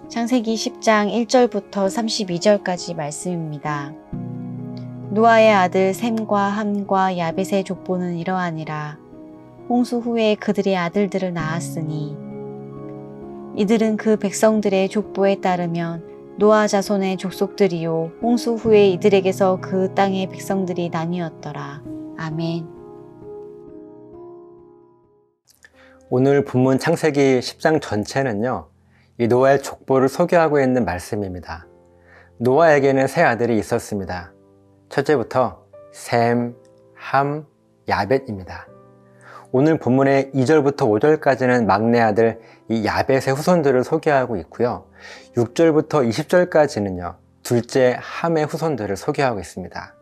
창세기 10장 1절부터 32절까지 말씀입니다. 노아의 아들 셈과 함과 야벳의 족보는 이러하니라. 홍수 후에 그들의 아들들을 낳았으니 이들은 그 백성들의 족보에 따르면 노아 자손의 족속들이요 홍수 후에 이들에게서 그 땅의 백성들이 나뉘었더라. 아멘. 오늘 본문 창세기 10장 전체는요, 이 노아의 족보를 소개하고 있는 말씀입니다. 노아에게는 세 아들이 있었습니다. 첫째부터 셈, 함, 야벳입니다. 오늘 본문의 2절부터 5절까지는 막내 아들 이 야벳의 후손들을 소개하고 있고요. 6절부터 20절까지는요, 둘째 함의 후손들을 소개하고 있습니다.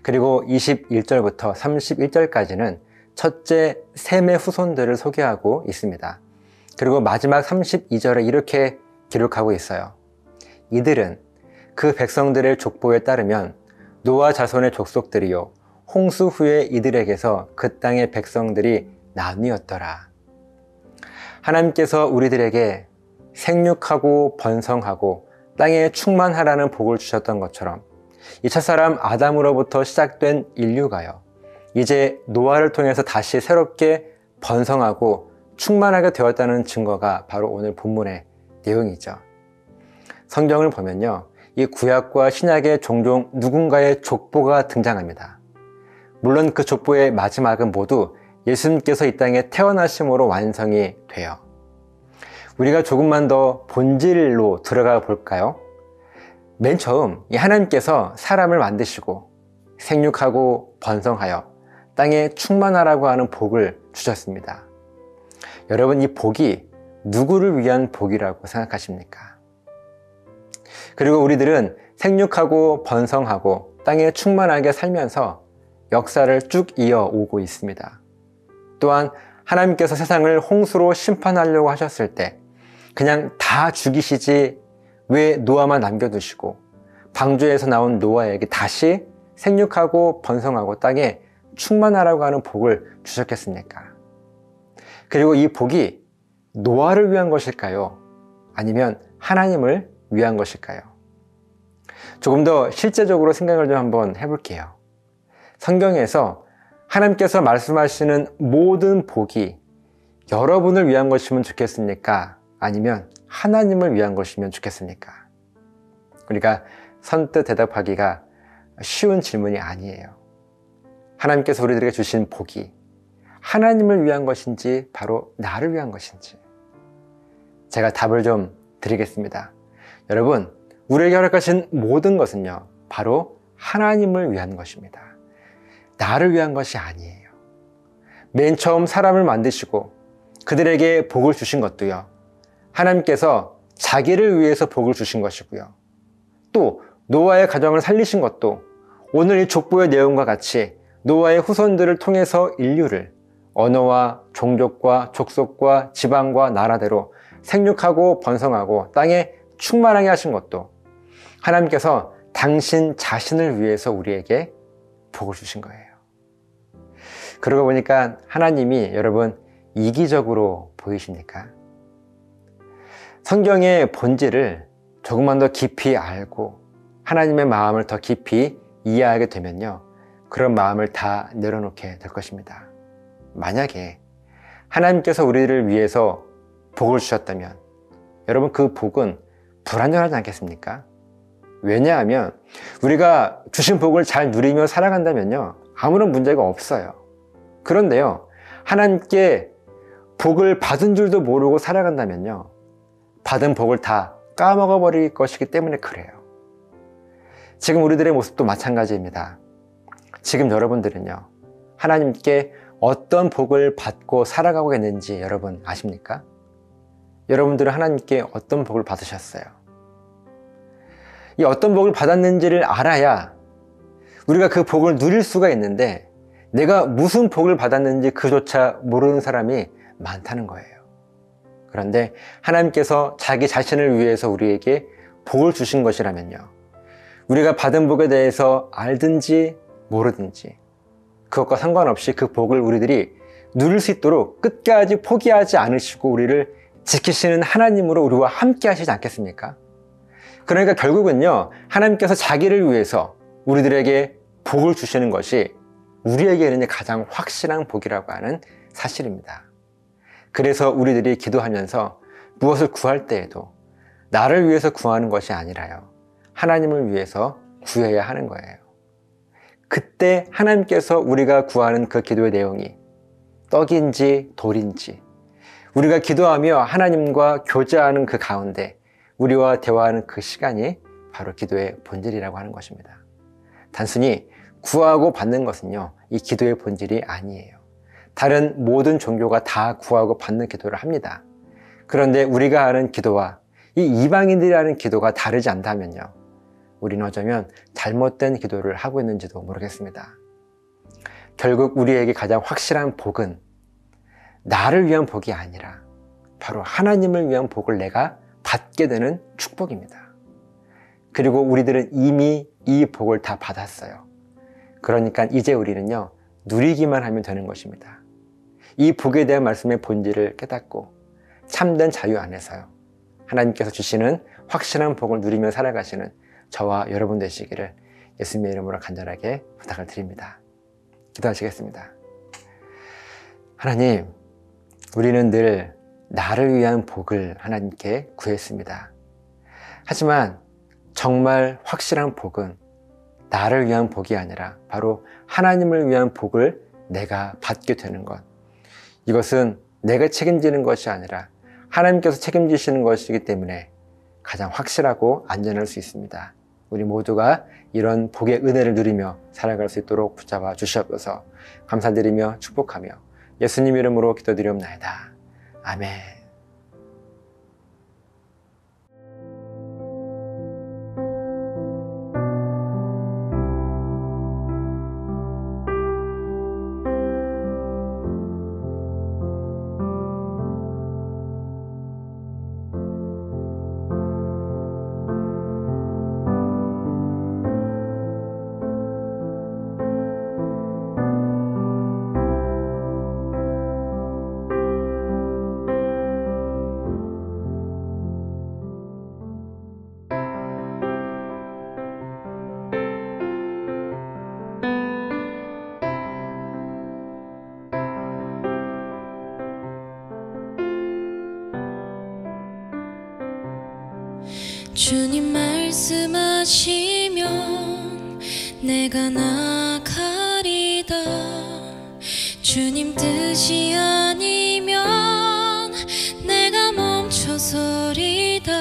그리고 21절부터 31절까지는 첫째 셈의 후손들을 소개하고 있습니다. 그리고 마지막 32절에 이렇게 기록하고 있어요. 이들은 그 백성들의 족보에 따르면 노아 자손의 족속들이요 홍수 후에 이들에게서 그 땅의 백성들이 나뉘었더라. 하나님께서 우리들에게 생육하고 번성하고 땅에 충만하라는 복을 주셨던 것처럼 이 첫사람 아담으로부터 시작된 인류가요, 이제 노아를 통해서 다시 새롭게 번성하고 충만하게 되었다는 증거가 바로 오늘 본문의 내용이죠. 성경을 보면요, 이 구약과 신약에 종종 누군가의 족보가 등장합니다. 물론 그 족보의 마지막은 모두 예수님께서 이 땅에 태어나심으로 완성이 돼요. 우리가 조금만 더 본질로 들어가 볼까요? 맨 처음 이 하나님께서 사람을 만드시고 생육하고 번성하여 땅에 충만하라고 하는 복을 주셨습니다. 여러분, 이 복이 누구를 위한 복이라고 생각하십니까? 그리고 우리들은 생육하고 번성하고 땅에 충만하게 살면서 역사를 쭉 이어오고 있습니다. 또한 하나님께서 세상을 홍수로 심판하려고 하셨을 때 그냥 다 죽이시지 왜 노아만 남겨두시고 방주에서 나온 노아에게 다시 생육하고 번성하고 땅에 충만하라고 하는 복을 주셨겠습니까? 그리고 이 복이 노아를 위한 것일까요? 아니면 하나님을 위한 것일까요? 조금 더 실제적으로 생각을 좀 한번 해볼게요. 성경에서 하나님께서 말씀하시는 모든 복이 여러분을 위한 것이면 좋겠습니까? 아니면 하나님을 위한 것이면 좋겠습니까? 우리가 선뜻 대답하기가 쉬운 질문이 아니에요. 하나님께서 우리들에게 주신 복이 하나님을 위한 것인지 바로 나를 위한 것인지, 제가 답을 좀 드리겠습니다. 여러분, 우리에게 허락하신 모든 것은요, 바로 하나님을 위한 것입니다. 나를 위한 것이 아니에요. 맨 처음 사람을 만드시고 그들에게 복을 주신 것도요, 하나님께서 자기를 위해서 복을 주신 것이고요, 또 노아의 가정을 살리신 것도 오늘 이 족보의 내용과 같이 노아의 후손들을 통해서 인류를 언어와 종족과 족속과 지방과 나라대로 생육하고 번성하고 땅에 충만하게 하신 것도 하나님께서 당신 자신을 위해서 우리에게 복을 주신 거예요. 그러고 보니까 하나님이 여러분 이기적으로 보이십니까? 성경의 본질을 조금만 더 깊이 알고 하나님의 마음을 더 깊이 이해하게 되면요, 그런 마음을 다 내려놓게 될 것입니다. 만약에 하나님께서 우리를 위해서 복을 주셨다면 여러분, 그 복은 불완전하지 않겠습니까? 왜냐하면 우리가 주신 복을 잘 누리며 살아간다면요, 아무런 문제가 없어요. 그런데요, 하나님께 복을 받은 줄도 모르고 살아간다면요, 받은 복을 다 까먹어 버릴 것이기 때문에 그래요. 지금 우리들의 모습도 마찬가지입니다. 지금 여러분들은요, 하나님께 어떤 복을 받고 살아가고 있는지 여러분 아십니까? 여러분들은 하나님께 어떤 복을 받으셨어요? 이 어떤 복을 받았는지를 알아야 우리가 그 복을 누릴 수가 있는데, 내가 무슨 복을 받았는지 그조차 모르는 사람이 많다는 거예요. 그런데 하나님께서 자기 자신을 위해서 우리에게 복을 주신 것이라면요, 우리가 받은 복에 대해서 알든지 모르든지 그것과 상관없이 그 복을 우리들이 누릴 수 있도록 끝까지 포기하지 않으시고 우리를 지키시는 하나님으로 우리와 함께 하시지 않겠습니까? 그러니까 결국은요, 하나님께서 자기를 위해서 우리들에게 복을 주시는 것이 우리에게는 가장 확실한 복이라고 하는 사실입니다. 그래서 우리들이 기도하면서 무엇을 구할 때에도 나를 위해서 구하는 것이 아니라요, 하나님을 위해서 구해야 하는 거예요. 그때 하나님께서 우리가 구하는 그 기도의 내용이 떡인지 돌인지, 우리가 기도하며 하나님과 교제하는 그 가운데 우리와 대화하는 그 시간이 바로 기도의 본질이라고 하는 것입니다. 단순히 구하고 받는 것은요, 이 기도의 본질이 아니에요. 다른 모든 종교가 다 구하고 받는 기도를 합니다. 그런데 우리가 하는 기도와 이 이방인들이 하는 기도가 다르지 않다면요, 우리는 어쩌면 잘못된 기도를 하고 있는지도 모르겠습니다. 결국 우리에게 가장 확실한 복은 나를 위한 복이 아니라 바로 하나님을 위한 복을 내가 받게 되는 축복입니다. 그리고 우리들은 이미 이 복을 다 받았어요. 그러니까 이제 우리는요, 누리기만 하면 되는 것입니다. 이 복에 대한 말씀의 본질을 깨닫고 참된 자유 안에서요, 하나님께서 주시는 확실한 복을 누리며 살아가시는 저와 여러분 되시기를 예수님의 이름으로 간절하게 부탁을 드립니다. 기도하시겠습니다. 하나님, 우리는 늘 나를 위한 복을 하나님께 구했습니다. 하지만 정말 확실한 복은 나를 위한 복이 아니라 바로 하나님을 위한 복을 내가 받게 되는 것, 이것은 내가 책임지는 것이 아니라 하나님께서 책임지시는 것이기 때문에 가장 확실하고 안전할 수 있습니다. 우리 모두가 이런 복의 은혜를 누리며 살아갈 수 있도록 붙잡아 주시옵소서. 감사드리며 축복하며 예수님 이름으로 기도드리옵나이다. 아멘. 주님 말씀하시면 내가 나가리다. 주님 뜻이 아니면 내가 멈춰서리다.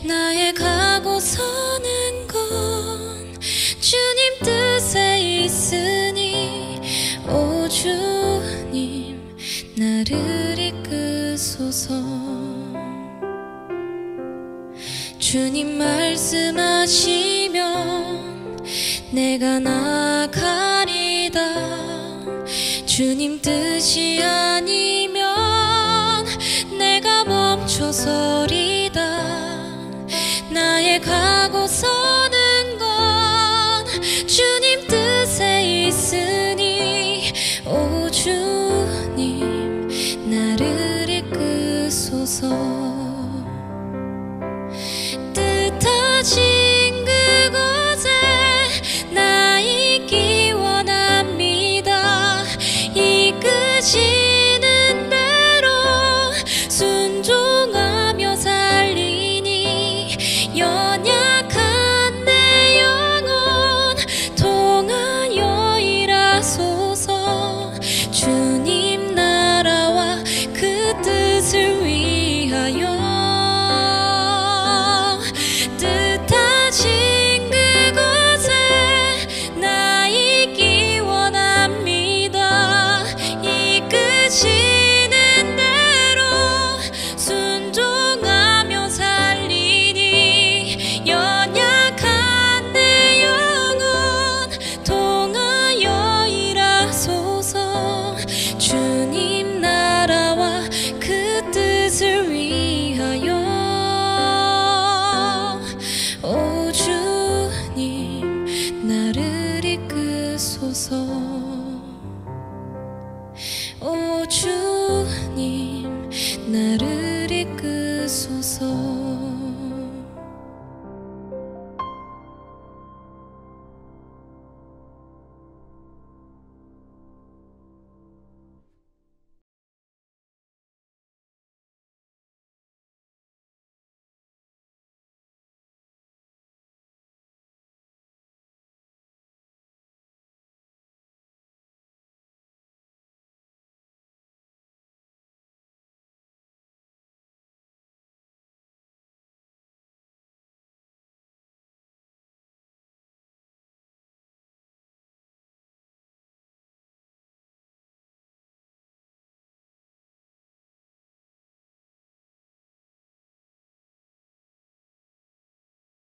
나의 가고 서는 건 주님 뜻에 있으니 오 주님 나를 이끄소서. 주님 말씀하시면 내가 나가리다. 주님 뜻이 아니면 내가 멈춰서리다. 나의 가고 서는 건 주님 뜻에 있으니 오 주님 나를 이끄소서. 뜻하신 그곳에 나 있기 원합니다. 이끄시는 대로 순종하며 살리니 연약